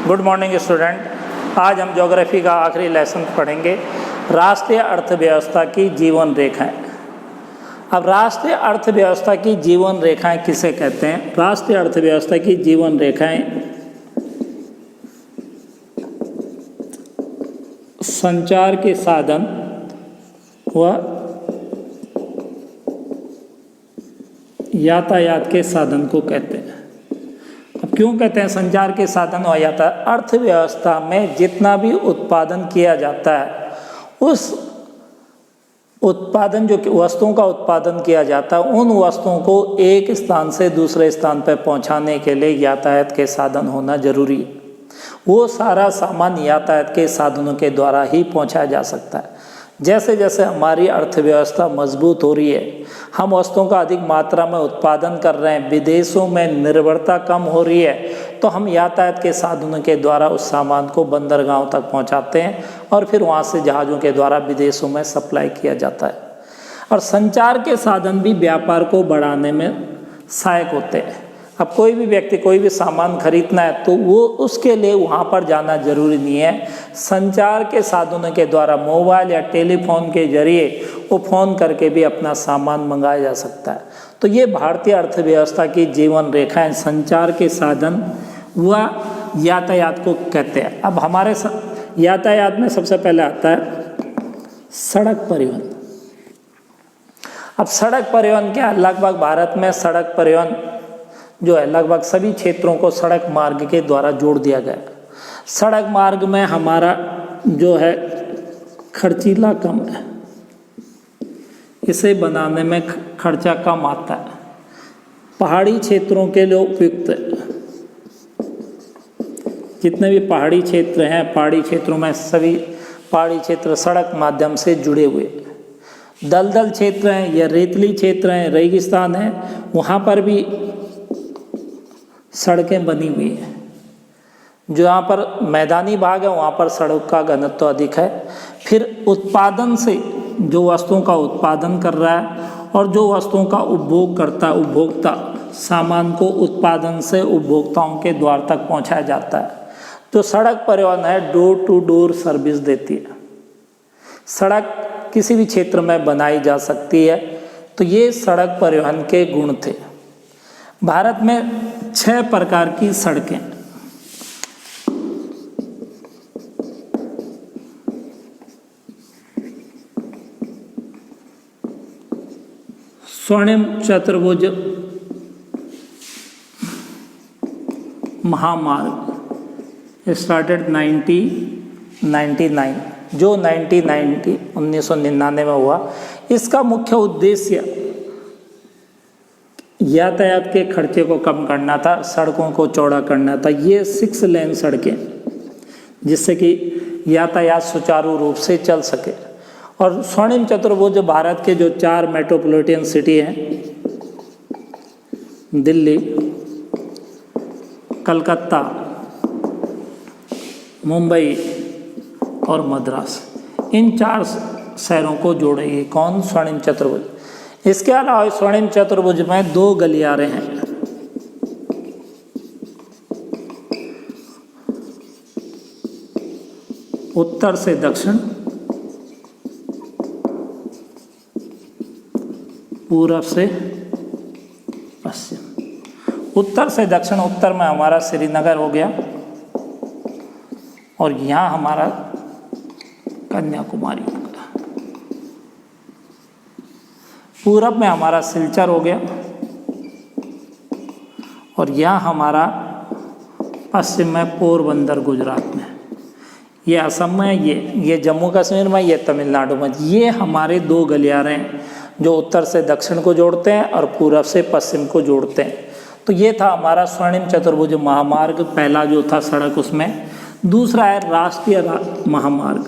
Good morning student. आज हम geography का आखिरी लेसन पढ़ेंगे, राष्ट्रीय अर्थव्यवस्था की जीवन रेखाएं। अब राष्ट्रीय अर्थव्यवस्था की जीवन रेखाएं किसे कहते हैं? राष्ट्रीय अर्थव्यवस्था की जीवन रेखाएं संचार के साधन व यातायात के साधन को कहते हैं। अब क्यों कहते हैं संचार के साधन व यातायात? अर्थव्यवस्था में जितना भी उत्पादन किया जाता है, उस उत्पादन जो वस्तुओं का उत्पादन किया जाता है, उन वस्तुओं को एक स्थान से दूसरे स्थान पर पहुंचाने के लिए यातायात के साधन होना जरूरी है। वो सारा सामान यातायात के साधनों के द्वारा ही पहुंचाया जा सकता है। जैसे जैसे हमारी अर्थव्यवस्था मजबूत हो रही है, हम वस्तुओं का अधिक मात्रा में उत्पादन कर रहे हैं, विदेशों में निर्भरता कम हो रही है, तो हम यातायात के साधनों के द्वारा उस सामान को बंदरगाहों तक पहुंचाते हैं और फिर वहां से जहाज़ों के द्वारा विदेशों में सप्लाई किया जाता है। और संचार के साधन भी व्यापार को बढ़ाने में सहायक होते हैं। अब कोई भी व्यक्ति कोई भी सामान खरीदना है तो वो उसके लिए वहाँ पर जाना जरूरी नहीं है। संचार के साधनों के द्वारा मोबाइल या टेलीफोन के जरिए वो फ़ोन करके भी अपना सामान मंगाया जा सकता है। तो ये भारतीय अर्थव्यवस्था की जीवन रेखाएं संचार के साधन व यातायात को कहते हैं। अब हमारे यातायात में सबसे पहले आता है सड़क परिवहन। अब सड़क परिवहन क्या? लगभग भारत में सड़क परिवहन जो है लगभग सभी क्षेत्रों को सड़क मार्ग के द्वारा जोड़ दिया गया। सड़क मार्ग में हमारा जो है खर्चीला कम है, इसे बनाने में खर्चा कम आता है, पहाड़ी क्षेत्रों के लिए उपयुक्त है। जितने भी पहाड़ी क्षेत्र हैं, पहाड़ी क्षेत्रों में सभी पहाड़ी क्षेत्र सड़क माध्यम से जुड़े हुए। दलदल क्षेत्र हैं या रेतली क्षेत्र हैं, रेगिस्तान है, वहाँ पर भी सड़कें बनी हुई हैं। जो यहाँ पर मैदानी भाग है वहाँ पर सड़क का घनत्व अधिक है। फिर उत्पादन से जो वस्तुओं का उत्पादन कर रहा है और जो वस्तुओं का उपभोग करता है, उपभोक्ता सामान को उत्पादन से उपभोक्ताओं के द्वार तक पहुँचाया जाता है। जो सड़क परिवहन है डोर टू डोर सर्विस देती है। सड़क किसी भी क्षेत्र में बनाई जा सकती है। तो ये सड़क परिवहन के गुण थे। भारत में 6 प्रकार की सड़कें। स्वर्णिम चतुर्भुज महामार्ग स्टार्टेड 1999, जो 1999 में हुआ। इसका मुख्य उद्देश्य यातायात के खर्चे को कम करना था, सड़कों को चौड़ा करना था। ये 6 लेन सड़कें जिससे कि यातायात सुचारू रूप से चल सके। और स्वर्णिम चतुर्भुज भारत के जो 4 मेट्रोपॉलिटन सिटी हैं, दिल्ली, कलकत्ता, मुंबई और मद्रास, इन 4 शहरों को जोड़ेगी कौन? स्वर्णिम चतुर्भुज। इसके अलावा स्वर्णिम चतुर्भुज में 2 गलियारे हैं। उत्तर से दक्षिण, पूरब से पश्चिम। उत्तर से दक्षिण, उत्तर में हमारा श्रीनगर हो गया और यहाँ हमारा कन्याकुमारी हो गया। पूरब में हमारा सिलचर हो गया और यहाँ हमारा पश्चिम में पोरबंदर गुजरात में, ये असम में, ये जम्मू कश्मीर में, ये तमिलनाडु में। ये हमारे 2 गलियारे हैं जो उत्तर से दक्षिण को जोड़ते हैं और पूरब से पश्चिम को जोड़ते हैं। तो ये था हमारा स्वर्णिम चतुर्भुज महामार्ग, पहला जो था सड़क उसमें। दूसरा है राष्ट्रीय महामार्ग।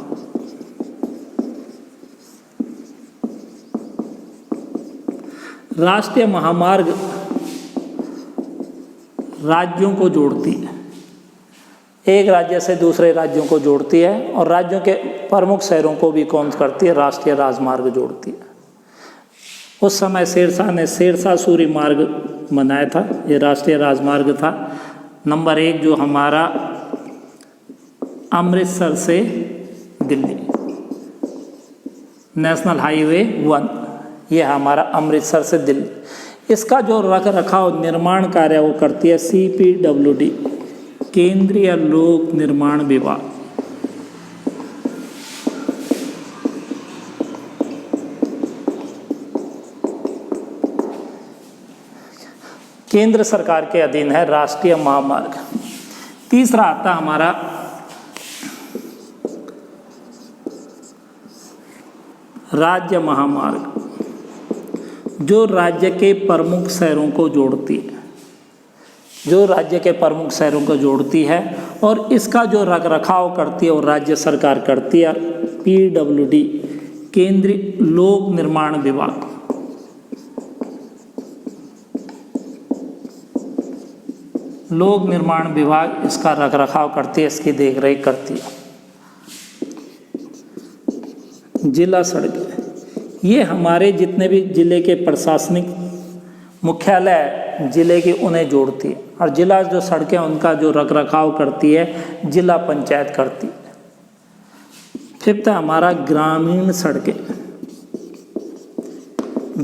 राष्ट्रीय महामार्ग राज्यों को जोड़ती है, एक राज्य से दूसरे राज्यों को जोड़ती है और राज्यों के प्रमुख शहरों को भी कौन करती है? राष्ट्रीय राजमार्ग जोड़ती है। उस समय शेरशाह ने शेरशाह सूरी मार्ग बनाया था, ये राष्ट्रीय राजमार्ग था। नंबर 1 जो हमारा अमृतसर से दिल्ली, नेशनल हाईवे 1, ये हमारा अमृतसर से दिल्ली। इसका जो रख रखाव निर्माण कार्य वो करती है CPWD, केंद्रीय लोक निर्माण विभाग। केंद्र सरकार के अधीन है राष्ट्रीय महामार्ग। तीसरा आता हमारा राज्य महामार्ग, जो राज्य के प्रमुख शहरों को जोड़ती है, जो राज्य के प्रमुख शहरों को जोड़ती है, और इसका जो रख रखाव करती है वो राज्य सरकार करती है। PWD, केंद्रीय लोक निर्माण विभाग। लोक निर्माण विभाग इसका रख रखाव करती है, इसकी देखरेख करती है। जिला सड़कें, ये हमारे जितने भी जिले के प्रशासनिक मुख्यालय जिले की उन्हें जोड़ती है, और जिला जो सड़कें उनका जो रख रखाव करती है जिला पंचायत करती है। फिफ्थ है हमारा ग्रामीण सड़कें।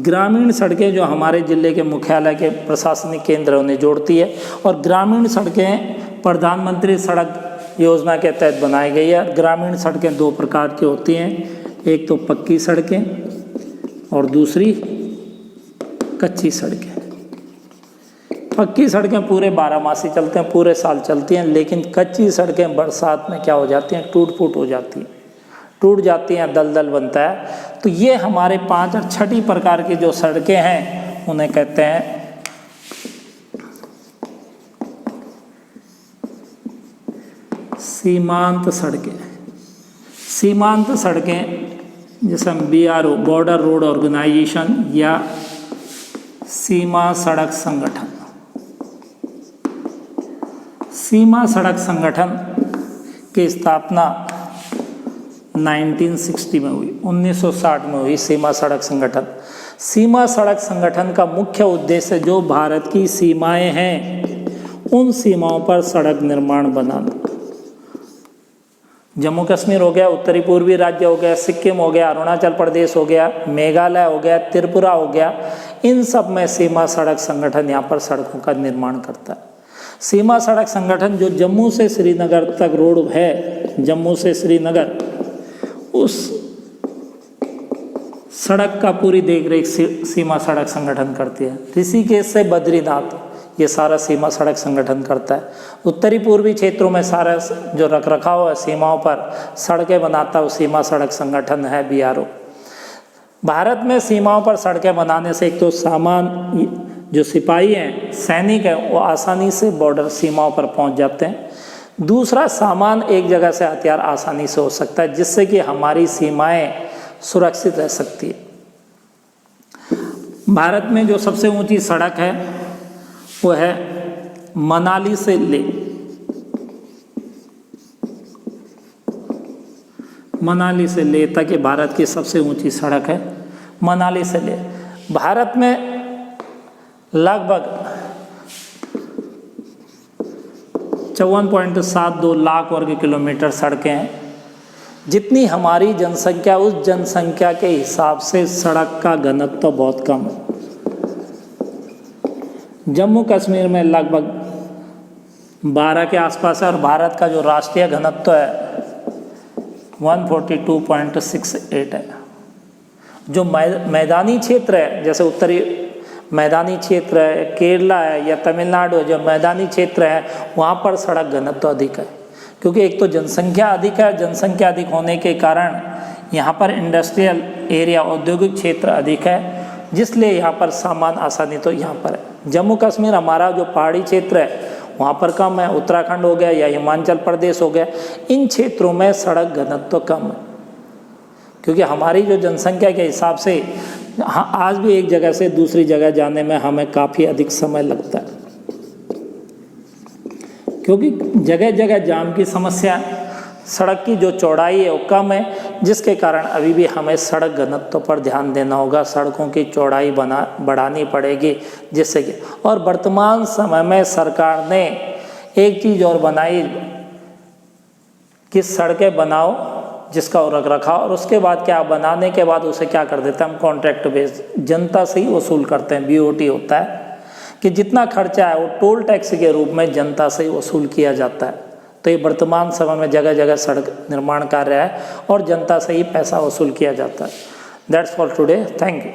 ग्रामीण सड़कें जो हमारे जिले के मुख्यालय के प्रशासनिक केंद्र उन्हें जोड़ती है, और ग्रामीण सड़कें प्रधानमंत्री सड़क योजना के तहत बनाई गई है। ग्रामीण सड़कें दो प्रकार की होती हैं, एक तो पक्की सड़कें और दूसरी कच्ची सड़कें। पक्की सड़कें पूरे 12 मासी चलते हैं, पूरे साल चलती हैं, लेकिन कच्ची सड़कें बरसात में क्या हो जाती हैं, टूट फूट हो जाती हैं, टूट जाती हैं, दलदल बनता है। तो ये हमारे 5 और 6 प्रकार की जो सड़कें हैं उन्हें कहते हैं सीमांत सड़कें। सीमांत सड़कें जैसे हम BRO, बॉर्डर रोड ऑर्गेनाइजेशन, या सीमा सड़क संगठन। सीमा सड़क संगठन की स्थापना 1960 में हुई, 1960 में हुई सीमा सड़क संगठन। सीमा सड़क संगठन का मुख्य उद्देश्य जो भारत की सीमाएं हैं उन सीमाओं पर सड़क निर्माण बनाना। जम्मू कश्मीर हो गया, उत्तरी पूर्वी राज्य हो गया, सिक्किम हो गया, अरुणाचल प्रदेश हो गया, मेघालय हो गया, त्रिपुरा हो गया, इन सब में सीमा सड़क संगठन यहाँ पर सड़कों का निर्माण करता है। सीमा सड़क संगठन जो जम्मू से श्रीनगर तक रोड है, जम्मू से श्रीनगर, उस सड़क का पूरी देखरेख सीमा सड़क संगठन करती है। ऋषिकेश से बद्रीनाथ ये सारा सीमा सड़क संगठन करता है। उत्तरी पूर्वी क्षेत्रों में सारा जो रखरखाव है सीमाओं पर सड़कें बनाता है सीमा सड़क संगठन है, BRO। भारत में सीमाओं पर सड़कें बनाने से एक तो सामान, जो सिपाही हैं, सैनिक हैं, वो आसानी से बॉर्डर सीमाओं पर पहुंच जाते हैं। दूसरा, सामान एक जगह से हथियार आसानी से हो सकता है, जिससे कि हमारी सीमाएं सुरक्षित रह सकती है। भारत में जो सबसे ऊंची सड़क है वो है मनाली से ले, मनाली से ले तक ये भारत की सबसे ऊंची सड़क है, मनाली से ले। भारत में लगभग 54.72 लाख वर्ग किलोमीटर सड़कें हैं। जितनी हमारी जनसंख्या, उस जनसंख्या के हिसाब से सड़क का घनत्व तो बहुत कम है। जम्मू कश्मीर में लगभग 12 के आसपास है, और भारत का जो राष्ट्रीय घनत्व है 142.68 है। जो मैदानी क्षेत्र है, जैसे उत्तरी मैदानी क्षेत्र है, केरला है या तमिलनाडु है, जो मैदानी क्षेत्र है वहाँ पर सड़क घनत्व अधिक है, क्योंकि एक तो जनसंख्या अधिक है, जनसंख्या अधिक होने के कारण यहाँ पर इंडस्ट्रियल एरिया, औद्योगिक क्षेत्र अधिक है, जिसलिए यहाँ पर सामान आसानी तो यहाँ पर है। जम्मू कश्मीर हमारा जो पहाड़ी क्षेत्र है वहाँ पर कम है, उत्तराखंड हो गया या हिमाचल प्रदेश हो गया, इन क्षेत्रों में सड़क घनत्व तो कम है, क्योंकि हमारी जो जनसंख्या के हिसाब से आज भी एक जगह से दूसरी जगह जाने में हमें काफ़ी अधिक समय लगता है, क्योंकि जगह जगह जाम की समस्या, सड़क की जो चौड़ाई है वो कम है, जिसके कारण अभी भी हमें सड़क घनत्व पर ध्यान देना होगा, सड़कों की चौड़ाई बढ़ानी पड़ेगी, जिससे कि। और वर्तमान समय में सरकार ने एक चीज़ और बनाई, कि सड़कें बनाओ जिसका रख रखाव, और उसके बाद क्या बनाने के बाद उसे क्या कर देते हैं हम कॉन्ट्रैक्ट बेस जनता से ही वसूल करते हैं। बीओटी होता है कि जितना खर्चा है वो टोल टैक्स के रूप में जनता से ही वसूल किया जाता है। तो ये वर्तमान समय में जगह जगह सड़क निर्माण कार्य है और जनता से ही पैसा वसूल किया जाता है। That's for today, thank you.